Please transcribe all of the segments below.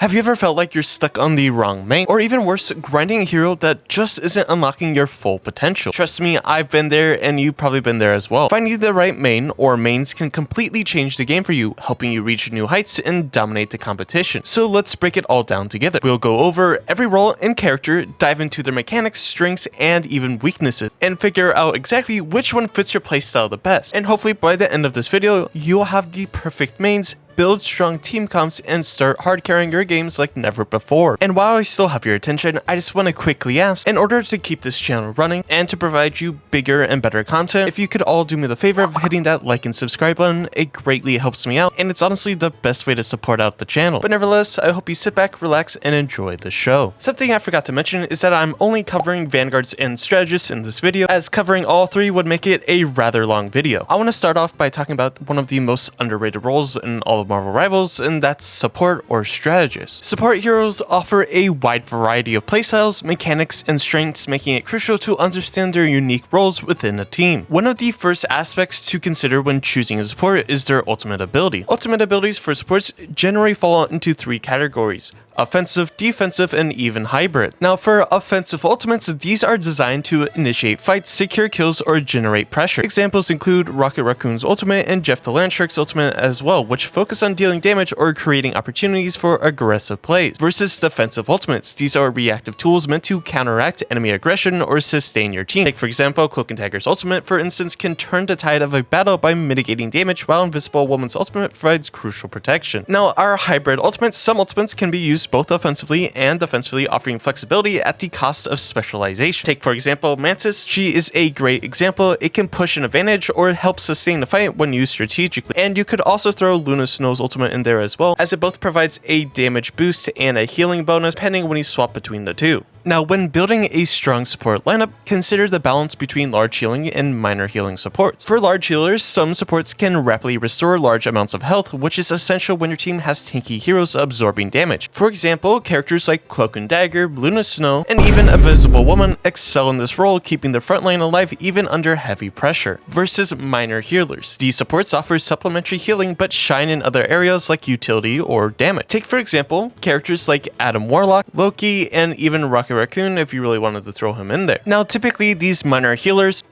Have you ever felt like you're stuck on the wrong main? Or even worse, grinding a hero that just isn't unlocking your full potential? Trust me, I've been there and you've probably been there as well. Finding the right main or mains can completely change the game for you, helping you reach new heights and dominate the competition. So let's break it all down together. We'll go over every role and character, dive into their mechanics, strengths, and even weaknesses, and figure out exactly which one fits your playstyle the best. And hopefully by the end of this video, you'll have the perfect mains, build strong team comps, and start hard carrying your games like never before. And while I still have your attention, I just want to quickly ask, in order to keep this channel running and to provide you bigger and better content, if you could all do me the favor of hitting that like and subscribe button, it greatly helps me out, and it's honestly the best way to support out the channel. But nevertheless, I hope you sit back, relax, and enjoy the show. Something I forgot to mention is that I'm only covering Vanguards and Strategists in this video, as covering all three would make it a rather long video. I want to start off by talking about one of the most underrated roles in all of Marvel Rivals, and that's support or strategist. Support heroes offer a wide variety of playstyles, mechanics, and strengths, making it crucial to understand their unique roles within a team. One of the first aspects to consider when choosing a support is their ultimate ability. Ultimate abilities for supports generally fall into three categories: offensive, defensive, and even hybrid. Now for offensive ultimates, these are designed to initiate fights, secure kills, or generate pressure. Examples include Rocket Raccoon's ultimate and Jeff the Landshark's ultimate as well, which focus on dealing damage or creating opportunities for aggressive plays. Versus defensive ultimates, these are reactive tools meant to counteract enemy aggression or sustain your team. Take for example, Cloak and Dagger's ultimate, for instance, can turn the tide of a battle by mitigating damage, while Invisible Woman's ultimate provides crucial protection. Now our hybrid ultimates, some ultimates can be used both offensively and defensively, offering flexibility at the cost of specialization. Take for example Mantis. She is a great example. It can push an advantage or help sustain the fight when used strategically. And you could also throw Luna Snow's ultimate in there as well, as it both provides a damage boost and a healing bonus depending when you swap between the two. Now, when building a strong support lineup, consider the balance between large healing and minor healing supports. For large healers, some supports can rapidly restore large amounts of health, which is essential when your team has tanky heroes absorbing damage. For example, characters like Cloak and Dagger, Luna Snow, and even Invisible Woman excel in this role, keeping the front line alive even under heavy pressure. Versus minor healers, these supports offer supplementary healing but shine in other areas like utility or damage. Take for example, characters like Warlock, Loki, and even Raccoon if you really wanted to throw him in there. Now typically these minor healers,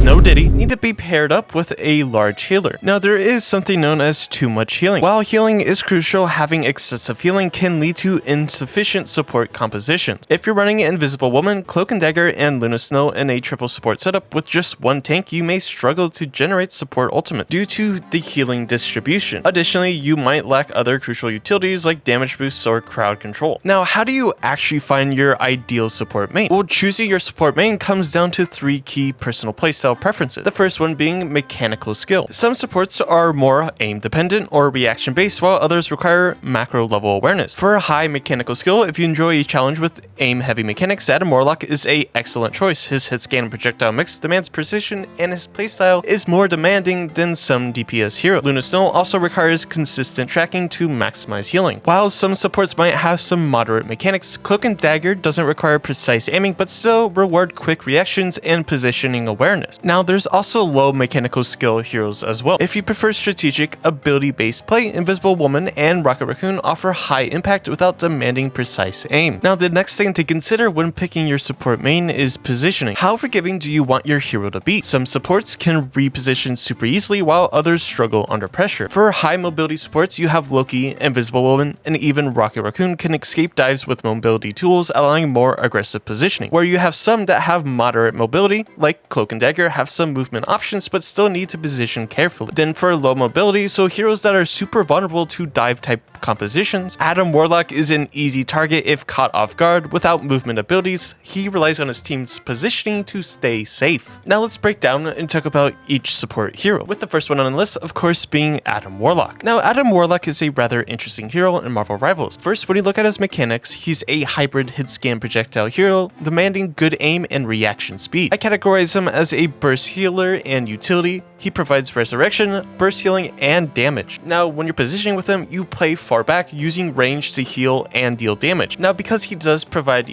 no diddy, need to be paired up with a large healer. Now there is something known as too much healing. While healing is crucial, having excessive healing can lead to insufficient support compositions. If you're running Invisible Woman, Cloak and Dagger, and Luna Snow in a triple support setup with just one tank, you may struggle to generate support ultimates due to the healing distribution. Additionally, you might lack other crucial utilities like damage boosts or crowd control. Now how do you actually find your ideal support main? Well, choosing your support main comes down to three key personal playstyle preferences. The first one being mechanical skill. Some supports are more aim dependent or reaction based, while others require macro level awareness. For a high mechanical skill, if you enjoy a challenge with aim heavy mechanics, Warlock is a excellent choice. His hit scan and projectile mix demands precision, and his playstyle is more demanding than some DPS heroes. Luna Snow also requires consistent tracking to maximize healing. While some supports might have some moderate mechanics, Cloak and Dagger doesn't require precise aiming but still reward quick reactions and positioning awareness. Now there's also low mechanical skill heroes as well. If you prefer strategic, ability-based play, Invisible Woman and Rocket Raccoon offer high impact without demanding precise aim. Now the next thing to consider when picking your support main is positioning. How forgiving do you want your hero to be? Some supports can reposition super easily while others struggle under pressure. For high mobility supports, you have Loki, Invisible Woman, and even Rocket Raccoon can escape dives with mobility tools, allowing more aggressive positioning. Where you have some that have moderate mobility, like Cloak and Dagger, have some movement options but still need to position carefully. Then for low mobility, so heroes that are super vulnerable to dive type compositions, Warlock is an easy target if caught off guard. Without movement abilities, he relies on his team's positioning to stay safe. Now let's break down and talk about each support hero, with the first one on the list of course being Warlock. Now Warlock is a rather interesting hero in Marvel Rivals. First, when you look at his mechanics, he's a hybrid hit scan projectile hero demanding good aim and reaction speed. I categorize him as a burst healer and utility. He provides resurrection, burst healing, and damage. Now when you're positioning with him, you play far back using range to heal and deal damage. Now because he does provide,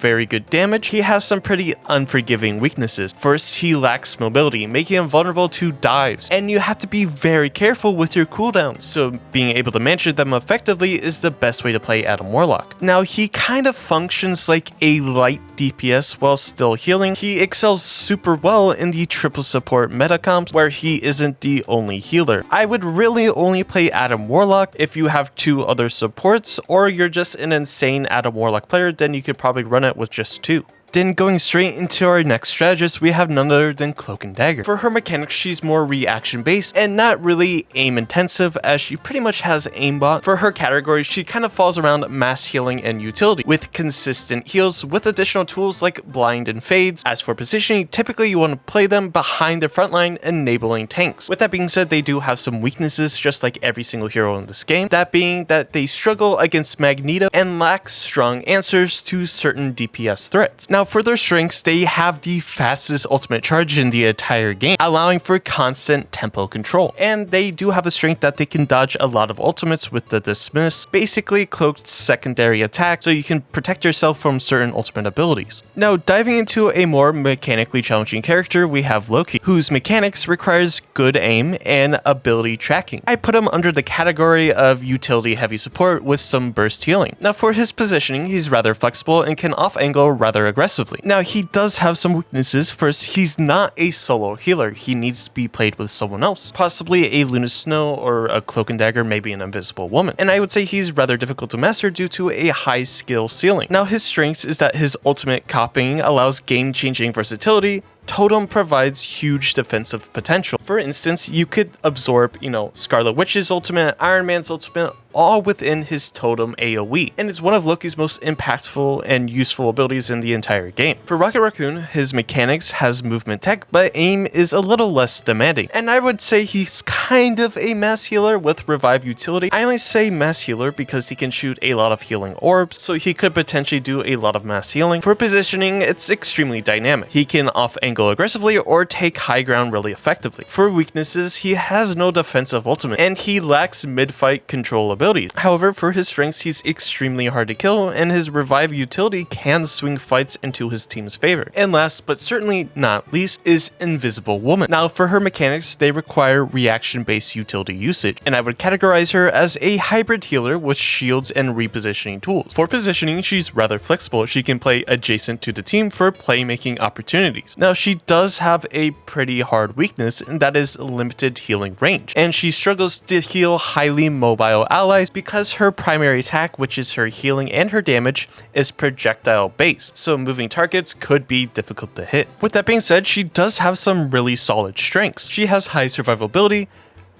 very good damage, he has some pretty unforgiving weaknesses. First, he lacks mobility, making him vulnerable to dives, and you have to be very careful with your cooldowns, so being able to manage them effectively is the best way to play Adam Warlock. Now, he kind of functions like a light DPS while still healing. He excels super well in the triple support meta comps where he isn't the only healer. I would really only play Adam Warlock if you have 2 other supports, or you're just an insane Adam Warlock player, then you could probably run it with just 2. Then going straight into our next strategist, we have none other than Cloak and Dagger. For her mechanics, she's more reaction based and not really aim intensive, as she pretty much has aimbot. For her category, she kind of falls around mass healing and utility, with consistent heals with additional tools like blind and fades. As for positioning, typically you want to play them behind the front line, enabling tanks. With that being said, they do have some weaknesses just like every single hero in this game, that being that they struggle against Magneto and lack strong answers to certain DPS threats. Now, for their strengths, they have the fastest ultimate charge in the entire game, allowing for constant tempo control. And they do have a strength that they can dodge a lot of ultimates with the Dismiss, basically cloaked secondary attack, so you can protect yourself from certain ultimate abilities. Now, diving into a more mechanically challenging character, we have Loki, whose mechanics requires good aim and ability tracking. I put him under the category of utility heavy support with some burst healing. Now, for his positioning, he's rather flexible and can off angle rather aggressively. Now, he does have some weaknesses. First, he's not a solo healer. He needs to be played with someone else, possibly a Luna Snow or a Cloak and Dagger, maybe an Invisible Woman. And I would say he's rather difficult to master due to a high skill ceiling. Now, his strengths is that his ultimate copying allows game-changing versatility. Totem provides huge defensive potential. For instance, you could absorb, Scarlet Witch's ultimate, Iron Man's ultimate, all within his Totem AoE, and it's one of Loki's most impactful and useful abilities in the entire game. For Rocket Raccoon, his mechanics has movement tech, but aim is a little less demanding, and I would say he's kind of a mass healer with revive utility. I only say mass healer because he can shoot a lot of healing orbs, so he could potentially do a lot of mass healing. For positioning, it's extremely dynamic. He can off-angle aggressively or take high ground really effectively. For weaknesses, he has no defensive ultimate, and he lacks mid-fight control abilities. However, for his strengths, he's extremely hard to kill, and his revive utility can swing fights into his team's favor. And last, but certainly not least, is Invisible Woman. Now, for her mechanics, they require reaction-based utility usage, and I would categorize her as a hybrid healer with shields and repositioning tools. For positioning, she's rather flexible. She can play adjacent to the team for playmaking opportunities. Now, she does have a pretty hard weakness, and that is limited healing range, and she struggles to heal highly mobile allies because her primary attack, which is her healing and her damage, is projectile based, so moving targets could be difficult to hit. With that being said, she does have some really solid strengths. She has high survivability,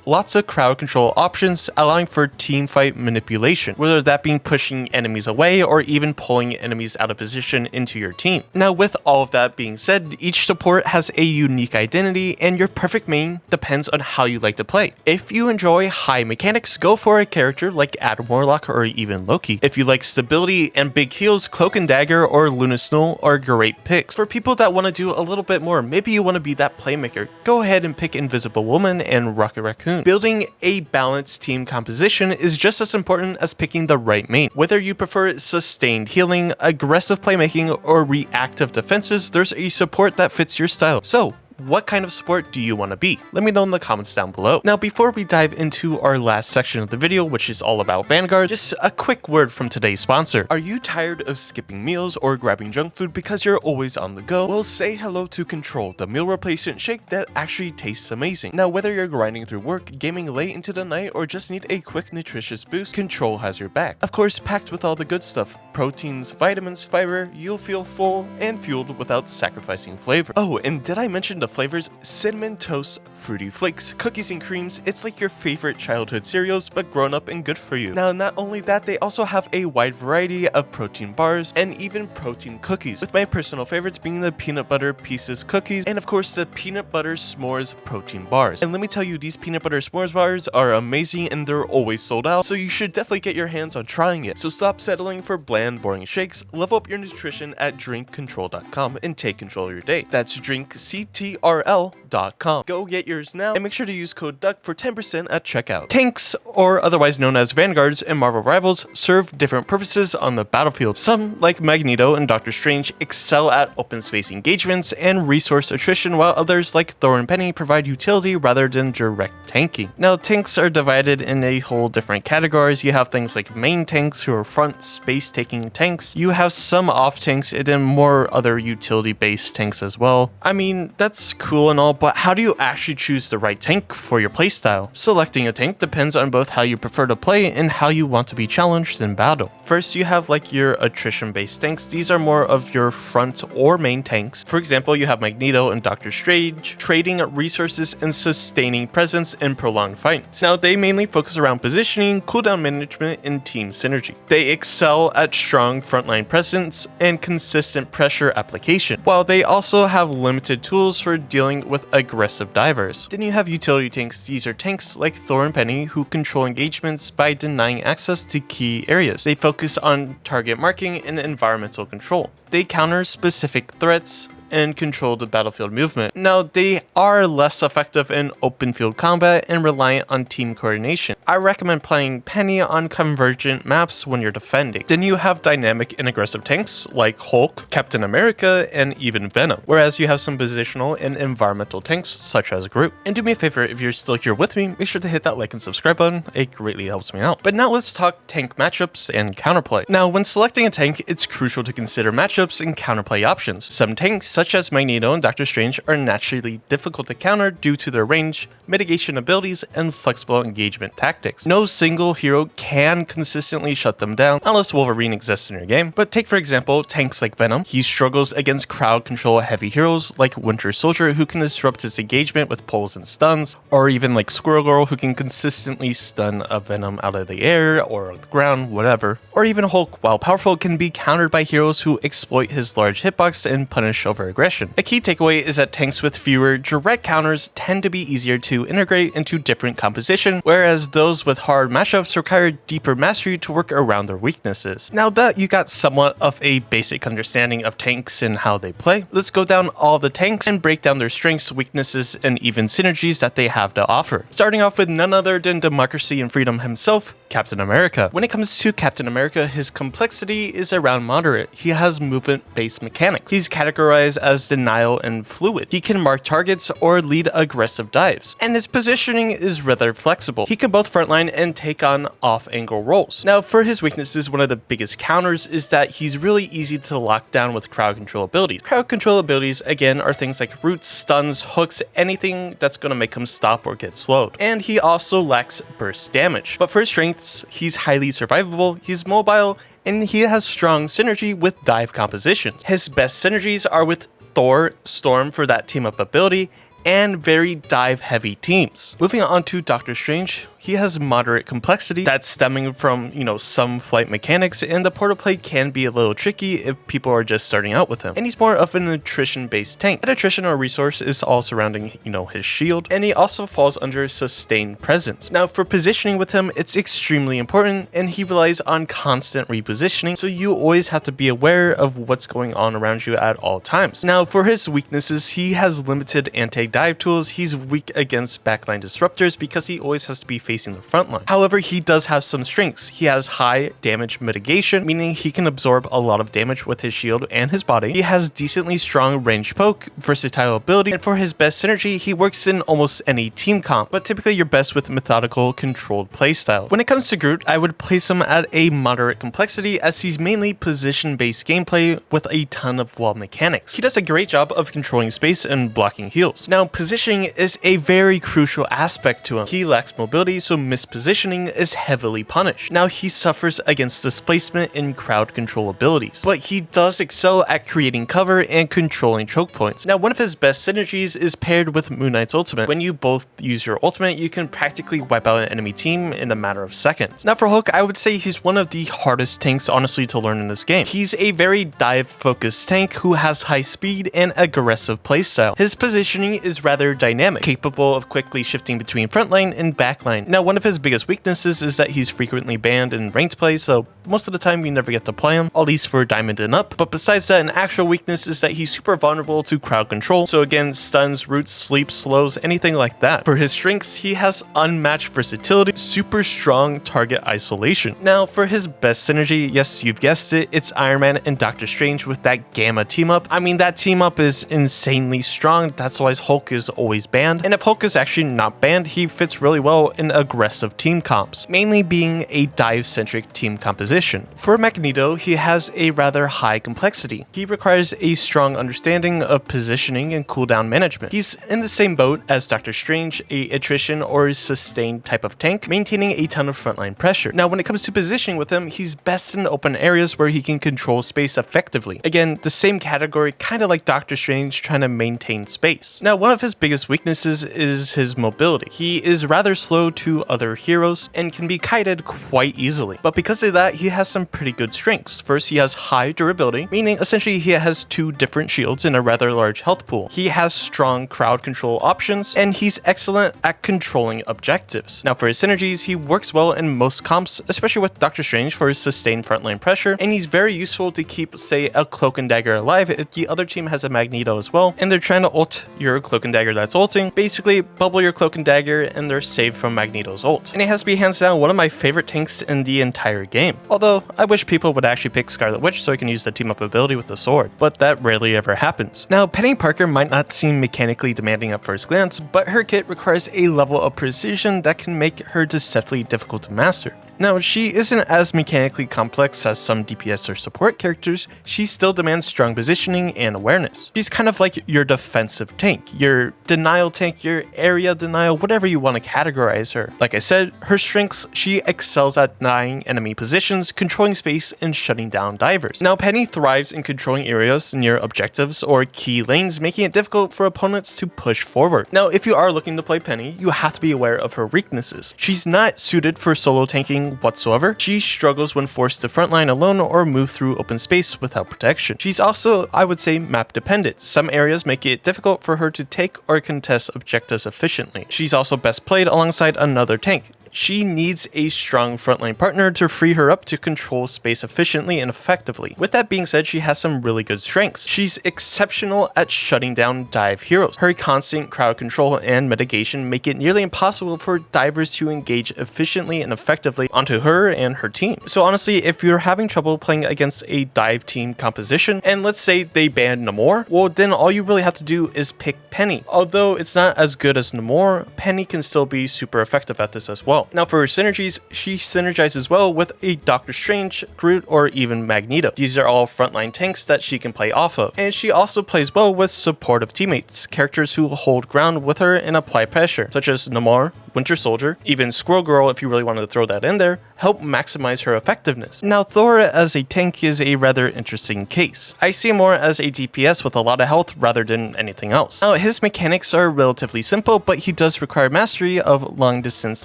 lots of crowd control options, allowing for teamfight manipulation, whether that being pushing enemies away or even pulling enemies out of position into your team. Now, with all of that being said, each support has a unique identity, and your perfect main depends on how you like to play. If you enjoy high mechanics, go for a character like Adam Warlock or even Loki. If you like stability and big heals, Cloak and Dagger or Luna Snow are great picks. For people that want to do a little bit more, maybe you want to be that playmaker, go ahead and pick Invisible Woman and Rocket Raccoon. Building a balanced team composition is just as important as picking the right main. Whether you prefer sustained healing, aggressive playmaking, or reactive defenses, there's a support that fits your style. So, what kind of support do you want to be? Let me know in the comments down below. Now, before we dive into our last section of the video, which is all about Vanguard, just a quick word from today's sponsor. Are you tired of skipping meals or grabbing junk food because you're always on the go? Well, say hello to Control, the meal replacement shake that actually tastes amazing. Now, whether you're grinding through work, gaming late into the night, or just need a quick nutritious boost, Control has your back. Of course, packed with all the good stuff, proteins, vitamins, fiber, you'll feel full and fueled without sacrificing flavor. Oh, and did I mention the flavors? Cinnamon toast, fruity flakes, cookies and creams. It's like your favorite childhood cereals, but grown up and good for you. Now, not only that, they also have a wide variety of protein bars and even protein cookies, with my personal favorites being the peanut butter pieces cookies and of course the peanut butter s'mores protein bars. And let me tell you, these peanut butter s'mores bars are amazing and they're always sold out, so you should definitely get your hands on trying it. So stop settling for bland, boring shakes. Level up your nutrition at drinkcontrol.com and take control of your day. That's drinkctr TRL.com. Go get yours now and make sure to use code DUCK for 10% at checkout. Tanks, or otherwise known as Vanguards in Marvel Rivals, serve different purposes on the battlefield. Some, like Magneto and Doctor Strange, excel at open space engagements and resource attrition, while others, like Thor and Peni, provide utility rather than direct tanking. Now, tanks are divided in a whole different categories. You have things like main tanks, who are front space-taking tanks. You have some off tanks and then more other utility-based tanks as well. I mean, that's cool and all, but how do you actually choose the right tank for your playstyle? Selecting a tank depends on both how you prefer to play and how you want to be challenged in battle. First, you have like your attrition-based tanks. These are more of your front or main tanks. For example, you have Magneto and Doctor Strange, trading resources and sustaining presence in prolonged fights. Now, they mainly focus around positioning, cooldown management, and team synergy. They excel at strong frontline presence and consistent pressure application, while they also have limited tools for dealing with aggressive divers. Then you have utility tanks. These are tanks like Thor and Peni who control engagements by denying access to key areas. They focus on target marking and environmental control. They counter specific threats and control the battlefield movement. Now, they are less effective in open field combat and reliant on team coordination. I recommend playing Peni on convergent maps when you're defending. Then you have dynamic and aggressive tanks like Hulk, Captain America, and even Venom, whereas you have some positional and environmental tanks such as Groot. And do me a favor, if you're still here with me, make sure to hit that like and subscribe button. It greatly helps me out. But now let's talk tank matchups and counterplay. Now, when selecting a tank, it's crucial to consider matchups and counterplay options. Some tanks, such as Magneto and Doctor Strange, are naturally difficult to counter due to their range, mitigation abilities, and flexible engagement tactics. No single hero can consistently shut them down unless Wolverine exists in your game. But take, for example, tanks like Venom. He struggles against crowd control heavy heroes like Winter Soldier, who can disrupt his engagement with pulls and stuns, or even like Squirrel Girl, who can consistently stun a Venom out of the air or the ground, whatever. Or even Hulk, while powerful, can be countered by heroes who exploit his large hitbox and punish over aggression. A key takeaway is that tanks with fewer direct counters tend to be easier to integrate into different composition, whereas those with hard matchups require deeper mastery to work around their weaknesses. Now that you got somewhat of a basic understanding of tanks and how they play, let's go down all the tanks and break down their strengths, weaknesses, and even synergies that they have to offer. Starting off with none other than democracy and freedom himself, Captain America. When it comes to Captain America, his complexity is around moderate. He has movement-based mechanics. He's categorized as denial and fluid. He can mark targets or lead aggressive dives. And his positioning is rather flexible. He can both frontline and take on off-angle roles. Now, for his weaknesses, one of the biggest counters is that he's really easy to lock down with crowd control abilities. Crowd control abilities, again, are things like roots, stuns, hooks, anything that's going to make him stop or get slowed. And he also lacks burst damage. But for his strengths, he's highly survivable, he's mobile, and he has strong synergy with dive compositions. His best synergies are with Thor, Storm for that team up ability, and very dive heavy teams. Moving on to Doctor Strange, he has moderate complexity that's stemming from, some flight mechanics, and the portal play can be a little tricky if people are just starting out with him. And he's more of an attrition-based tank. That attrition or resource is all surrounding, his shield, and he also falls under sustained presence. Now, for positioning with him, it's extremely important, and he relies on constant repositioning, so you always have to be aware of what's going on around you at all times. Now, for his weaknesses, he has limited anti-dive tools. He's weak against backline disruptors because he always has to be facing the front line. However, he does have some strengths. He has high damage mitigation, meaning he can absorb a lot of damage with his shield and his body. He has decently strong range poke, versatile ability, and for his best synergy, he works in almost any team comp, but typically you're best with methodical, controlled playstyle. When it comes to Groot, I would place him at a moderate complexity as he's mainly position-based gameplay with a ton of wall mechanics. He does a great job of controlling space and blocking heals. Now, positioning is a very crucial aspect to him. He lacks mobility, so mispositioning is heavily punished. Now, he suffers against displacement and crowd control abilities, but he does excel at creating cover and controlling choke points. Now, one of his best synergies is paired with Moon Knight's ultimate. When you both use your ultimate, you can practically wipe out an enemy team in a matter of seconds. Now, for Hulk, I would say he's one of the hardest tanks, honestly, to learn in this game. He's a very dive-focused tank who has high speed and aggressive playstyle. His positioning is rather dynamic, capable of quickly shifting between frontline and backline, Now, one of his biggest weaknesses is that he's frequently banned in ranked play, so most of the time you never get to play him, at least for Diamond and up. But besides that, an actual weakness is that he's super vulnerable to crowd control, so again, stuns, roots, sleeps, slows, anything like that. For his strengths, he has unmatched versatility, super strong target isolation. Now, for his best synergy, yes, you've guessed it, it's Iron Man and Doctor Strange with that Gamma team up. I mean, that team up is insanely strong, that's why Hulk is always banned, and if Hulk is actually not banned, he fits really well in aggressive team comps, mainly being a dive-centric team composition. For Magneto, he has a rather high complexity. He requires a strong understanding of positioning and cooldown management. He's in the same boat as Doctor Strange, a attrition or sustained type of tank, maintaining a ton of frontline pressure. Now, when it comes to positioning with him, he's best in open areas where he can control space effectively. Again, the same category, kind of like Doctor Strange trying to maintain space. Now, one of his biggest weaknesses is his mobility. He is rather slow to other heroes and can be kited quite easily. But because of that, he has some pretty good strengths. First, he has high durability, meaning essentially he has 2 different shields and a rather large health pool. He has strong crowd control options, and he's excellent at controlling objectives. Now, for his synergies, he works well in most comps, especially with Doctor Strange for his sustained frontline pressure, and he's very useful to keep, say, a Cloak and Dagger alive if the other team has a Magneto as well, and they're trying to ult your Cloak and Dagger that's ulting. Basically, bubble your Cloak and Dagger, and they're saved from Magneto's ult. And it has to be hands down one of my favorite tanks in the entire game. Although, I wish people would actually pick Scarlet Witch so I can use the team up ability with the sword, but that rarely ever happens. Now, Peni Parker might not seem mechanically demanding at first glance, but her kit requires a level of precision that can make her deceptively difficult to master. Now, she isn't as mechanically complex as some DPS or support characters, she still demands strong positioning and awareness. She's kind of like your defensive tank, your denial tank, your area denial, whatever you want to categorize her. Like I said, her strengths, she excels at denying enemy positions, controlling space, and shutting down divers. Now, Peni thrives in controlling areas near objectives or key lanes, making it difficult for opponents to push forward. Now, if you are looking to play Peni, you have to be aware of her weaknesses. She's not suited for solo tanking whatsoever. She struggles when forced to frontline alone or move through open space without protection. She's also, I would say, map dependent. Some areas make it difficult for her to take or contest objectives efficiently. She's also best played alongside another tank. She needs a strong frontline partner to free her up to control space efficiently and effectively. With that being said, she has some really good strengths. She's exceptional at shutting down dive heroes. Her constant crowd control and mitigation make it nearly impossible for divers to engage efficiently and effectively onto her and her team. So honestly, if you're having trouble playing against a dive team composition, and let's say they ban Namor, well then all you really have to do is pick Peni. Although it's not as good as Namor, Peni can still be super effective at this as well. Now, for her synergies, she synergizes well with a Doctor Strange, Groot, or even Magneto. These are all frontline tanks that she can play off of. And she also plays well with supportive teammates, characters who hold ground with her and apply pressure, such as Namor, Winter Soldier, even Squirrel Girl if you really wanted to throw that in there, help maximize her effectiveness. Now, Thor as a tank is a rather interesting case. I see him more as a DPS with a lot of health rather than anything else. Now, his mechanics are relatively simple, but he does require mastery of long distance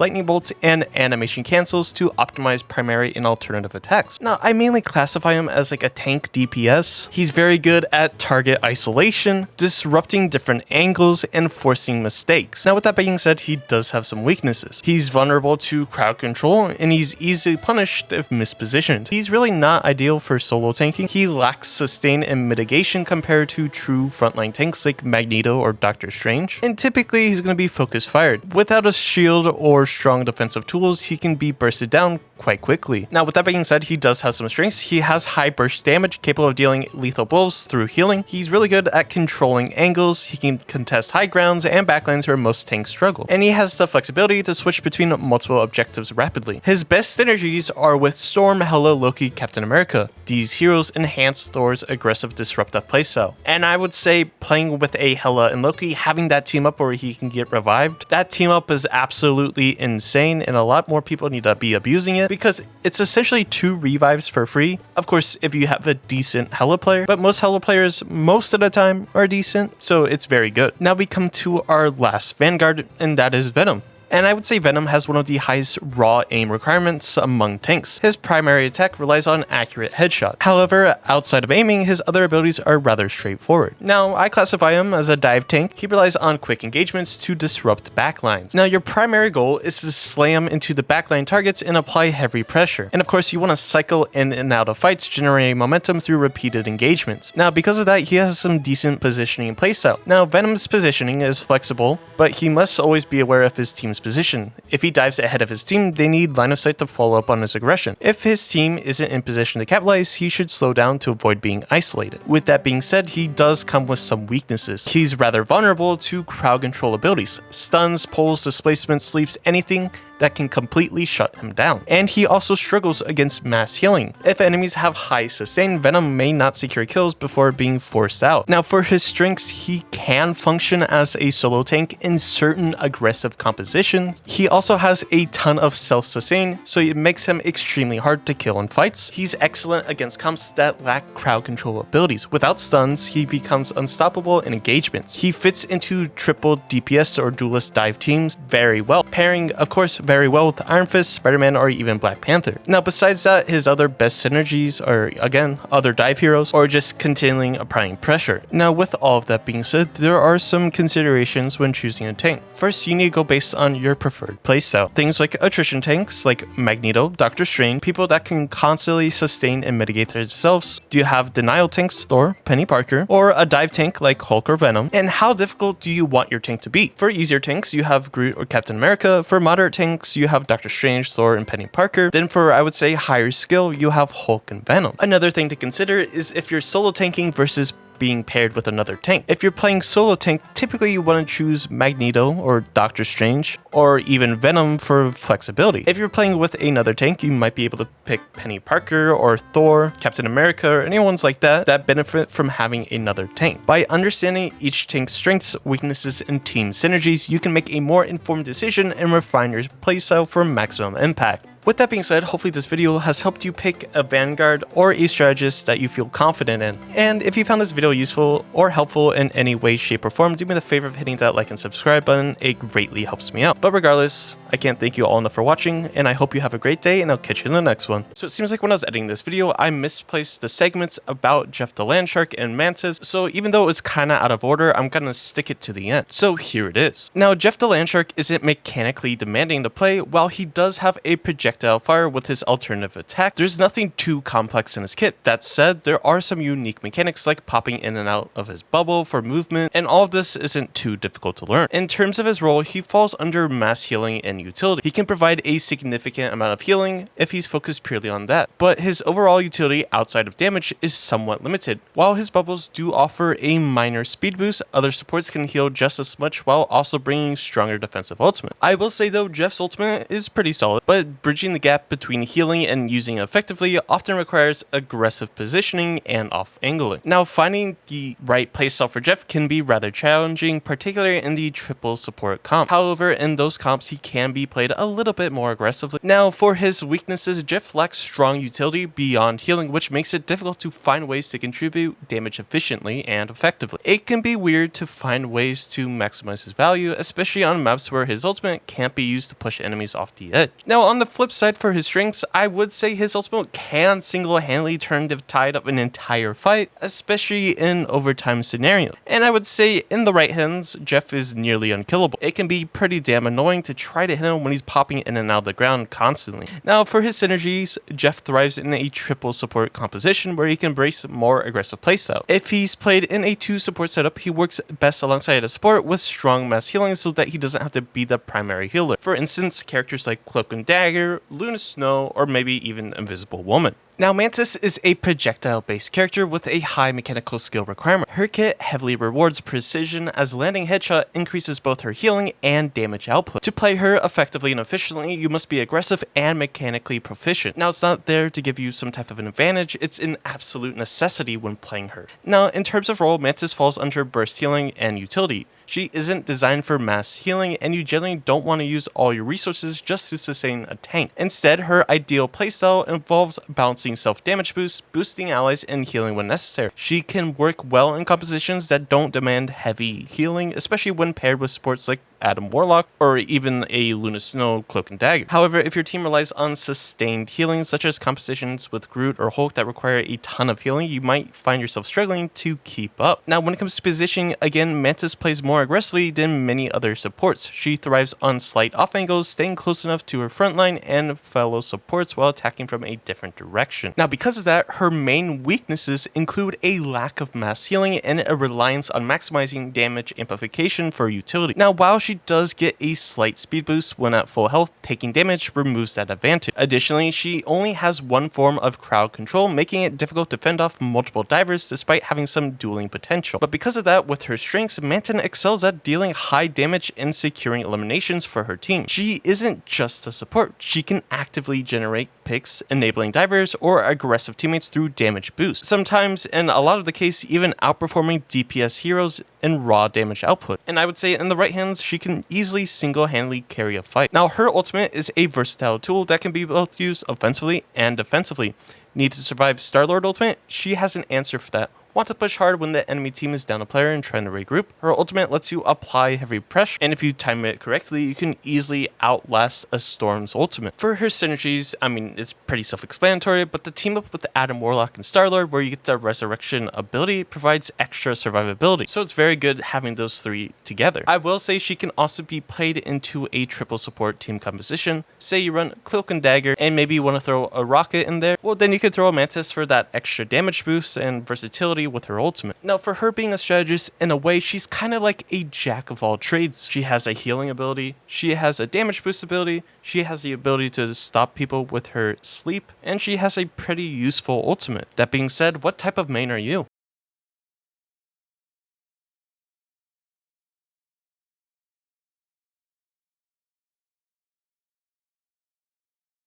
lightning bolts and animation cancels to optimize primary and alternative attacks. Now, I mainly classify him as like a tank DPS. He's very good at target isolation, disrupting different angles, and forcing mistakes. Now, with that being said, he does have some weaknesses. He's vulnerable to crowd control, and he's easily punished if mispositioned. He's really not ideal for solo tanking. He lacks sustain and mitigation compared to true frontline tanks like Magneto or Doctor Strange, and typically he's going to be focus fired. Without a shield or strong defensive tools, he can be bursted down quite quickly. Now, with that being said, he does have some strengths. He has high burst damage, capable of dealing lethal blows through healing. He's really good at controlling angles. He can contest high grounds and backlines where most tanks struggle. And he has the flexibility to switch between multiple objectives rapidly. His best synergies are with Storm, Hela, Loki, Captain America. These heroes enhance Thor's aggressive disruptive playstyle. And I would say playing with a Hela and Loki, having that team up where he can get revived, that team up is absolutely insane, and a lot more people need to be abusing it because it's essentially 2 revives for free. Of course, if you have a decent Hela player, but most Hela players most of the time are decent, so it's very good. Now we come to our last Vanguard, and that is Venom. And I would say Venom has one of the highest raw aim requirements among tanks. His primary attack relies on accurate headshot. However, outside of aiming, his other abilities are rather straightforward. Now, I classify him as a dive tank. He relies on quick engagements to disrupt backlines. Now, your primary goal is to slam into the backline targets and apply heavy pressure. And of course, you want to cycle in and out of fights, generating momentum through repeated engagements. Now, because of that, he has some decent positioning playstyle. Now, Venom's positioning is flexible, but he must always be aware of his team's position. If he dives ahead of his team, they need line of sight to follow up on his aggression. If his team isn't in position to capitalize, he should slow down to avoid being isolated. With that being said, he does come with some weaknesses. He's rather vulnerable to crowd control abilities, stuns, pulls, displacements, sleeps, anything that can completely shut him down. And he also struggles against mass healing. If enemies have high sustain, Venom may not secure kills before being forced out. Now, for his strengths, he can function as a solo tank in certain aggressive compositions. He also has a ton of self-sustain, so it makes him extremely hard to kill in fights. He's excellent against comps that lack crowd control abilities. Without stuns, he becomes unstoppable in engagements. He fits into triple DPS or duelist dive teams very well, pairing, of course, very well with Iron Fist, Spider-Man, or even Black Panther. Now, besides that, his other best synergies are, again, other dive heroes, or just continuing applying pressure. Now, with all of that being said, there are some considerations when choosing a tank. First, you need to go based on your preferred playstyle. Things like attrition tanks, like Magneto, Doctor Strange, people that can constantly sustain and mitigate themselves. Do you have denial tanks, Thor, Peni Parker, or a dive tank like Hulk or Venom? And how difficult do you want your tank to be? For easier tanks, you have Groot or Captain America. For moderate tanks, you have Doctor Strange, Thor, and Peni Parker. Then for, I would say, higher skill, you have Hulk and Venom. Another thing to consider is if you're solo tanking versus being paired with another tank. If you're playing solo tank, typically you want to choose Magneto or Doctor Strange or even Venom for flexibility. If you're playing with another tank, you might be able to pick Peni Parker or Thor, Captain America, or anyone's like that benefit from having another tank. By understanding each tank's strengths, weaknesses, and team synergies, you can make a more informed decision and refine your playstyle for maximum impact. With that being said, hopefully this video has helped you pick a Vanguard or a Strategist that you feel confident in. And if you found this video useful or helpful in any way, shape, or form, do me the favor of hitting that like and subscribe button. It greatly helps me out. But regardless, I can't thank you all enough for watching, and I hope you have a great day, and I'll catch you in the next one. So it seems like when I was editing this video, I misplaced the segments about Jeff the Landshark and Mantis, so even though it was kinda out of order, I'm gonna stick it to the end. So here it is. Now, Jeff the Landshark isn't mechanically demanding to play. While he does have a projectile fire with his alternative attack, there's nothing too complex in his kit. That said, there are some unique mechanics like popping in and out of his bubble for movement, and all of this isn't too difficult to learn. In terms of his role, he falls under mass healing and utility. He can provide a significant amount of healing if he's focused purely on that, but his overall utility outside of damage is somewhat limited. While his bubbles do offer a minor speed boost, other supports can heal just as much while also bringing stronger defensive ultimate. I will say though, Jeff's ultimate is pretty solid, but bridging the gap between healing and using it effectively often requires aggressive positioning and off angling. Now, finding the right playstyle for Jeff can be rather challenging, particularly in the triple support comp. However, in those comps, he can be played a little bit more aggressively. Now, for his weaknesses, Jeff lacks strong utility beyond healing, which makes it difficult to find ways to contribute damage efficiently and effectively. It can be weird to find ways to maximize his value, especially on maps where his ultimate can't be used to push enemies off the edge. Now, on the flip side, for his strengths, I would say his ultimate can single-handedly turn the tide of an entire fight, especially in overtime scenarios. And I would say in the right hands, Jeff is nearly unkillable. It can be pretty damn annoying to try to hit him when he's popping in and out of the ground constantly. Now, for his synergies, Jeff thrives in a triple support composition where he can embrace more aggressive playstyle. If he's played in a 2 support setup, he works best alongside a support with strong mass healing so that he doesn't have to be the primary healer. For instance, characters like Cloak and Dagger, Luna Snow, or maybe even Invisible Woman. Now, Mantis is a projectile-based character with a high mechanical skill requirement. Her kit heavily rewards precision as landing headshot increases both her healing and damage output. To play her effectively and efficiently, you must be aggressive and mechanically proficient. Now, it's not there to give you some type of an advantage, it's an absolute necessity when playing her. Now, in terms of role, Mantis falls under burst healing and utility. She isn't designed for mass healing, and you generally don't want to use all your resources just to sustain a tank. Instead, her ideal playstyle involves balancing self-damage boosts, boosting allies, and healing when necessary. She can work well in compositions that don't demand heavy healing, especially when paired with supports like Warlock, or even a Luna Snow Cloak and Dagger. However, if your team relies on sustained healing, such as compositions with Groot or Hulk that require a ton of healing, you might find yourself struggling to keep up. Now, when it comes to positioning, again, Mantis plays more aggressively than many other supports. She thrives on slight off angles, staying close enough to her front line and fellow supports while attacking from a different direction. Now, because of that, her main weaknesses include a lack of mass healing and a reliance on maximizing damage amplification for utility. Now, while she does get a slight speed boost when at full health, taking damage removes that advantage. Additionally, she only has one form of crowd control, making it difficult to fend off multiple divers despite having some dueling potential. But because of that, with her strengths, Mantis excels at dealing high damage and securing eliminations for her team. She isn't just a support, she can actively generate picks, enabling divers or aggressive teammates through damage boost. Sometimes, in a lot of the case, even outperforming DPS heroes in raw damage output. And I would say in the right hands, she can easily single-handedly carry a fight. Now, her ultimate is a versatile tool that can be both used offensively and defensively. Need to survive Star-Lord ultimate? She has an answer for that. Want to push hard when the enemy team is down a player and trying to regroup? Her ultimate lets you apply heavy pressure, and if you time it correctly, you can easily outlast a Storm's ultimate. For her synergies, I mean, it's pretty self-explanatory, but the team up with Warlock and Star-Lord, where you get the resurrection ability, provides extra survivability. So it's very good having those three together. I will say she can also be played into a triple support team composition. Say you run Cloak and Dagger, and maybe you want to throw a rocket in there. Well, then you could throw a Mantis for that extra damage boost and versatility with her ultimate. Now, for her being a strategist, in a way, she's kind of like a jack of all trades. She has a healing ability, she has a damage boost ability, she has the ability to stop people with her sleep, and she has a pretty useful ultimate. That being said, what type of main are you?